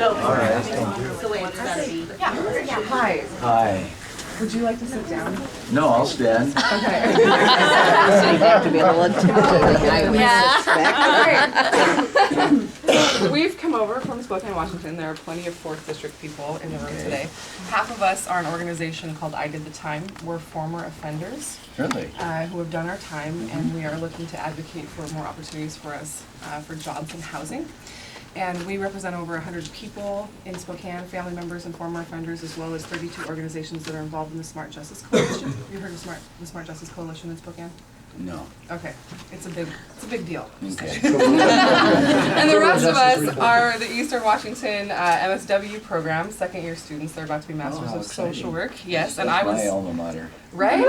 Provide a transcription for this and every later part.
All right. That's the way it's gotta be. Hi. Hi. Would you like to sit down? No, I'll stand. Okay. So you have to be a little intimidating, I would suspect. We've come over from Spokane, Washington. There are plenty of 4th District people in the room today. Half of us are an organization called I Did the Time. We're former offenders Really? who have done our time, and we are looking to advocate for more opportunities for us for jobs and housing. And we represent over 100 people in Spokane, family members and former offenders, as well as 32 organizations that are involved in the Smart Justice Coalition. You heard of the Smart Justice Coalition in Spokane? No. Okay, it's a big deal. Okay. And the rest of us are the Eastern Washington MSW program, 2nd-year students. They're about to be Masters how of Social exciting. Work. Yes, and That's I was my alma mater. right.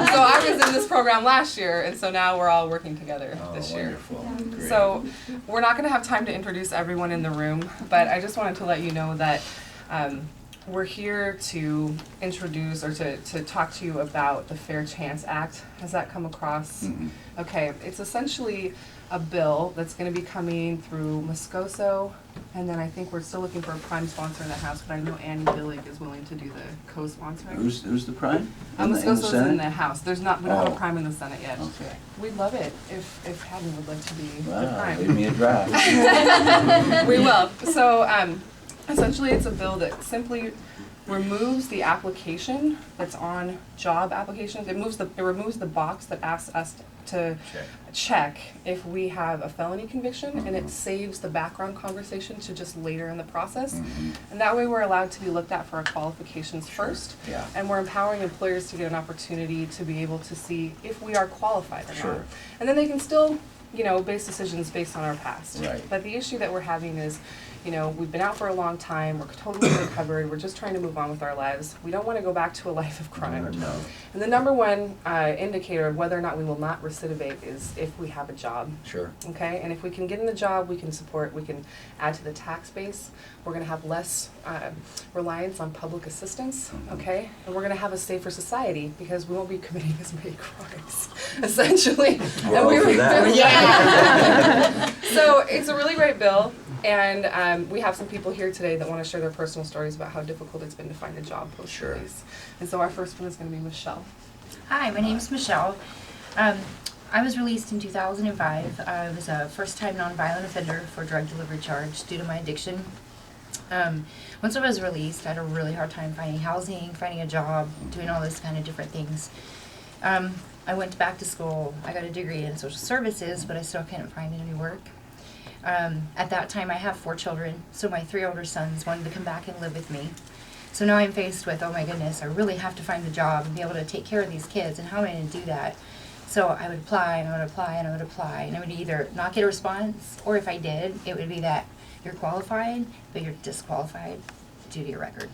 So I was in this program last year, and so now we're all working together this year. Wonderful. Great. So we're not going to have time to introduce everyone in the room, but I just wanted to let you know that we're here to introduce or to talk to you about the Fair Chance Act. Has that come across? Mhm. Okay, it's essentially a bill that's going to be coming through Moscoso, and then I think we're still looking for a prime sponsor in the House, but I know Annie Billig is willing to do the co-sponsoring. Who's the prime? In the Moscoso's in Senate? the House. We don't have a Oh. prime in the Senate yet. Okay. We'd love it if Padden would like to be the Wow, prime. leave me a draft. We will. So essentially it's a bill that simply removes the application that's on job applications. It removes the box that asks us to check if we have a felony conviction, and it saves the background conversation to just later in the process. And that way we're allowed to be looked at for our qualifications first. Yeah. And we're empowering employers to get an opportunity to be able to see if we are qualified or Sure. not. And then they can still, base decisions based on our past. Right. But the issue that we're having is, we've been out for a long time, we're totally recovered, we're just trying to move on with our lives. We don't want to go back to a life of crime. No. And the number one indicator of whether or not we will not recidivate is if we have a job. Sure. Okay, and if we can get in the job, we can add to the tax base. We're going to have less reliance on public assistance, okay? And we're going to have a safer society because we won't be committing as many crimes, essentially. We're all for that. Yeah. So it's a really great bill, and we have some people here today that want to share their personal stories about how difficult it's been to find a job post-release. And so our first one is going to be Michelle. Hi, my name's Michelle. I was released in 2005. I was a first-time nonviolent offender for drug delivery charge due to my addiction. Once I was released, I had a really hard time finding housing, finding a job, doing all those kind of different things. I went back to school. I got a degree in social services, but I still couldn't find any work. At that time, I have 4 children, so my 3 older sons wanted to come back and live with me. So now I'm faced with, oh my goodness, I really have to find a job and be able to take care of these kids, and how am I going to do that? So I would apply, and I would apply, and I would apply, and I would either not get a response, or if I did, it would be that you're qualified, but you're disqualified due to your record.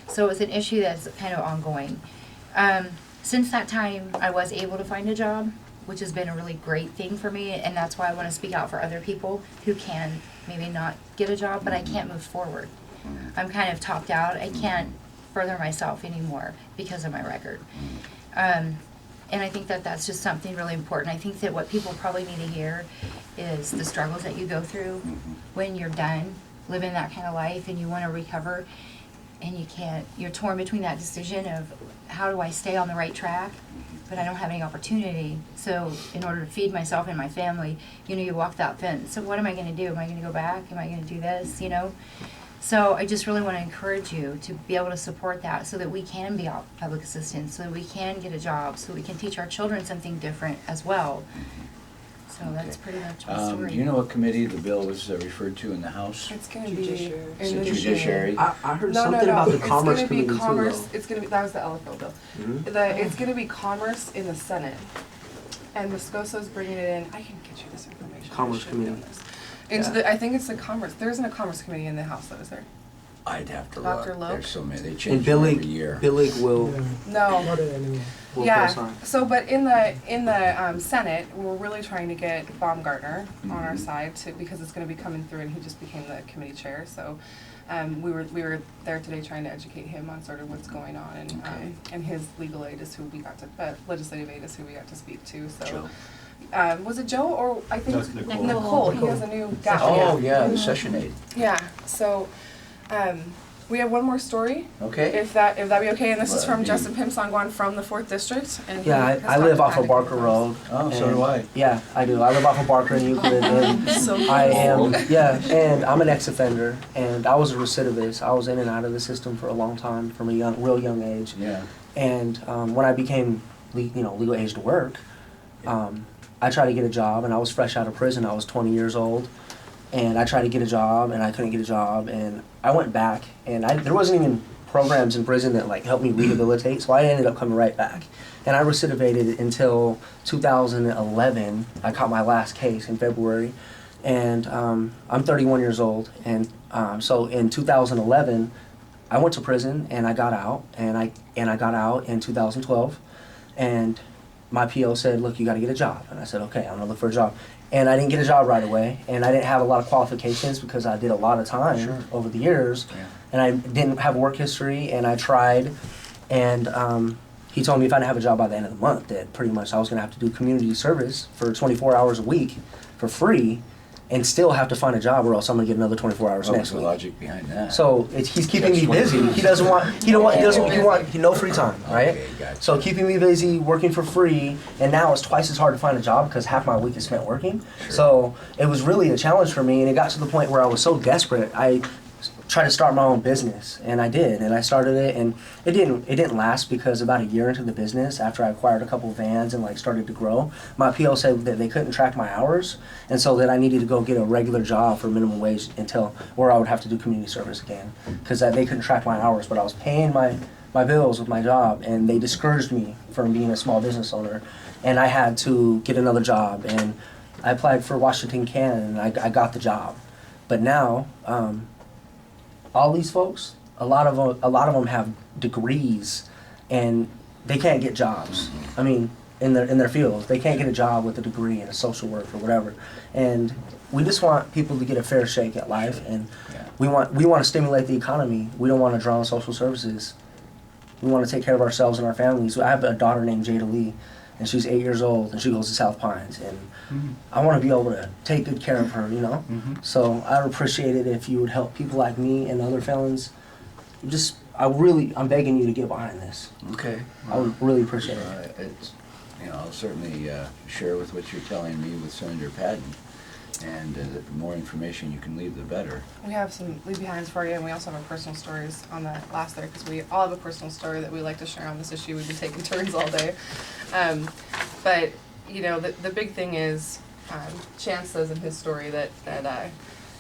So it's an issue that's kind of ongoing. Since that time, I was able to find a job, which has been a really great thing for me, and that's why I want to speak out for other people who can maybe not get a job, but I can't move forward. I'm kind of topped out. I can't further myself anymore because of my record. And I think that that's just something really important. I think that what people probably need to hear is the struggles that you go through when you're done living that kind of life and you want to recover, and you can't, you're torn between that decision of how do I stay on the right track, but I don't have any opportunity. So in order to feed myself and my family, you walk that fence. So what am I going to do? Am I going to go back? Am I going to do this? So I just really want to encourage you to be able to support that so that we can be out public assistance, so that we can get a job, so we can teach our children something different as well. So that's pretty much my story. Do you know what committee the bill was referred to in the House? It's going to be Is it Judiciary? I heard something about the Commerce It's going to Committee be Commerce. too, It's going to be, that was the LFO bill. It's going to be Commerce in the Senate, and Moscoso's bringing it in. I can get you this information. Commerce Committee. I think it's the Commerce. There isn't a Commerce Committee in the House, though, is there? I'd have to Dr. look. Loke? There's so many. They And change them every year. Billig will No. will Yeah. co-sign. So, but in the Senate, we're really trying to get Baumgartner on our side because it's going to be coming through, and he just became the committee chair. So, we were there today trying to educate him on sort of what's going on, and his legal aid is who we got to, legislative aid is who we got to speak to. So. Sure. Was it Joe or I think That's Nicole. Nicole. He has a new gal. Oh, yeah, the session aide. Yeah. So, we have one more story. Okay. If that be okay, and this is Well, from you- Justin Pimsongwan from the 4th District. And Yeah, he has I live talked off to of Padden Barker a couple Road. Oh, so and- do I. Yeah, I do. I live off of Barker and Euclid, and times. So I cool. am, yeah, and I'm an ex-offender, and I was a recidivist. I was in and out of the system for a long time, from a real young age. Yeah. And when I became, legal age to work, I tried to get a job, and I was fresh out of prison. I was 20 years old, and I tried to get a job, and I couldn't get a job, and I went back, and there wasn't even programs in prison that like helped me rehabilitate, so I ended up coming right back. And I recidivated until 2011. I caught my last case in February, and I'm 31 years old, and so in 2011, I went to prison and I got out, and I got out in 2012, and my PO said, look, you got to get a job, and I said, okay, I'm gonna look for a job. And I didn't get a job right away, and I didn't have a lot of qualifications because I did a lot of time Sure. over the years, Yeah. and I didn't have work history, and I tried, and he told me if I didn't have a job by the end of the month, that pretty much I was gonna have to do community service for 24 hours a week for free, and still have to find a job, or else I'm gonna get another 24 hours What was next the week. logic behind that? So he's keeping me That's busy. 20. He doesn't want no free time, right? Okay, gotcha. So keeping me busy, working for free, and now it's twice as hard to find a job because half my week is spent working. Sure. So it was really a challenge for me, and it got to the point where I was so desperate, I tried to start my own business, and I did, and I started it, and it didn't last because about a year into the business, after I acquired a couple of vans and like started to grow, my PO said that they couldn't track my hours, and so that I needed to go get a regular job for minimum wage or I would have to do community service again, because they couldn't track my hours, but I was paying my bills with my job, and they discouraged me from being a small business owner, and I had to get another job, and I applied for Washington Cannon, and I got the job, but now. All these folks, a lot of them have degrees, and they can't get jobs. I mean, in their fields, they can't get a job with a degree in a social work or whatever. And we just want people to get a fair shake at life, and Yeah. we want to stimulate the economy. We don't want to draw on social services. We want to take care of ourselves and our families. I have a daughter named Jada Lee, and she's 8 years old, and she goes to South Pines, and I want to be able to take good care of her, So I would appreciate it if you would help people like me and other felons. I'm begging you to get behind this. Okay. I would really appreciate it. It's, I'll certainly share with what you're telling me with Senator Padden, and the more information you can leave, the better. We have some leave behinds for you, and we also have our personal stories on the last there, because we all have a personal story that we like to share on this issue. We've been taking turns all day. But, the big thing is, Chance says in his story that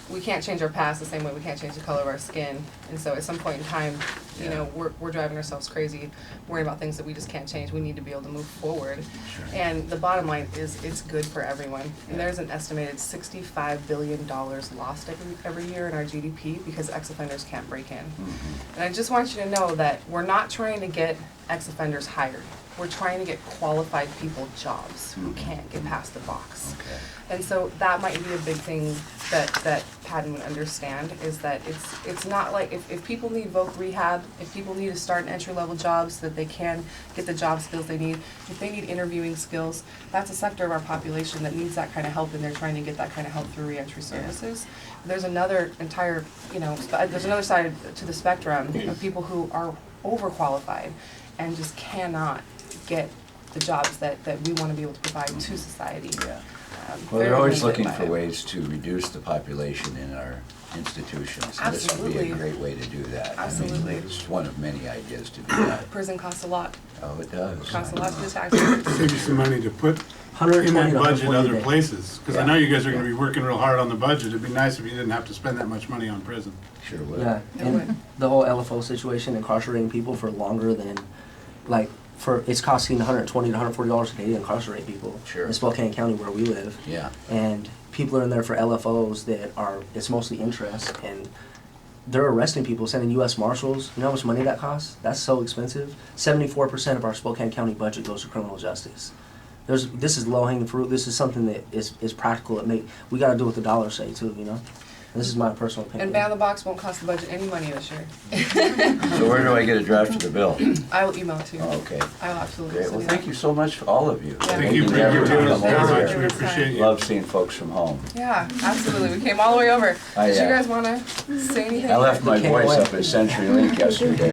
we can't change our past the same way we can't change the color of our skin. And so at some point in time, Yeah. we're driving ourselves crazy, worrying about things that we just can't change. We need to be able to move forward. Sure. And the bottom line is it's good for everyone. Yeah. And there's an estimated $65 billion lost every year in our GDP because ex-offenders can't break in. Mhm. And I just want you to know that we're not trying to get ex-offenders hired. We're trying to get qualified people jobs who can't get past the box. Okay. And so that might be a big thing that Padden would understand, is that it's not like if people need voc rehab, if people need to start an entry-level job so that they can get the job skills they need, if they need interviewing skills, that's a sector of our population that needs that kind of help, and they're trying to get that kind of help through reentry services. There's another entire, there's another side to the spectrum of people who are overqualified and just cannot get the jobs that we want to be able to provide to society. Yeah. Very Well, they're always limited looking by for it. ways to reduce the population in our institutions. And this would be Absolutely. a great way to do that. Absolutely. I mean, it's one of many ideas to do that. Prison costs a lot. Oh, it does. Costs a lot to the taxpayers. Save you some money to put in 120 that to budget 140 other a day. places, because I Yeah. know you guys are gonna be working real hard on the budget. It'd be nice if you didn't have to spend that much money on prison. Sure would. Yeah, It would. and the whole LFO situation, incarcerating people for longer than, it's costing $120 to $140 a day to incarcerate people. Sure. In Spokane County where we live. Yeah. And people are in there for LFOs it's mostly interest, and they're arresting people, sending U.S. Marshals. You know how much money that costs? That's so expensive. 74% of our Spokane County budget goes to criminal justice. This is low-hanging fruit. This is something that is practical. We got to do what the dollars say too, This is my personal opinion. And ban the box won't cost the budget any money this year. So where do I get a draft of the bill? I will email it to you. Oh, okay. I will absolutely Great, send well, you thank that. you so much, for all of you. Yeah. Thank you for Making the your effort to time come very over much. here. We appreciate you. Love seeing folks from home. Yeah, absolutely. We came all the way over. I, Did you uh, guys want to say anything? I left my Can't voice wait. up at CenturyLink yesterday.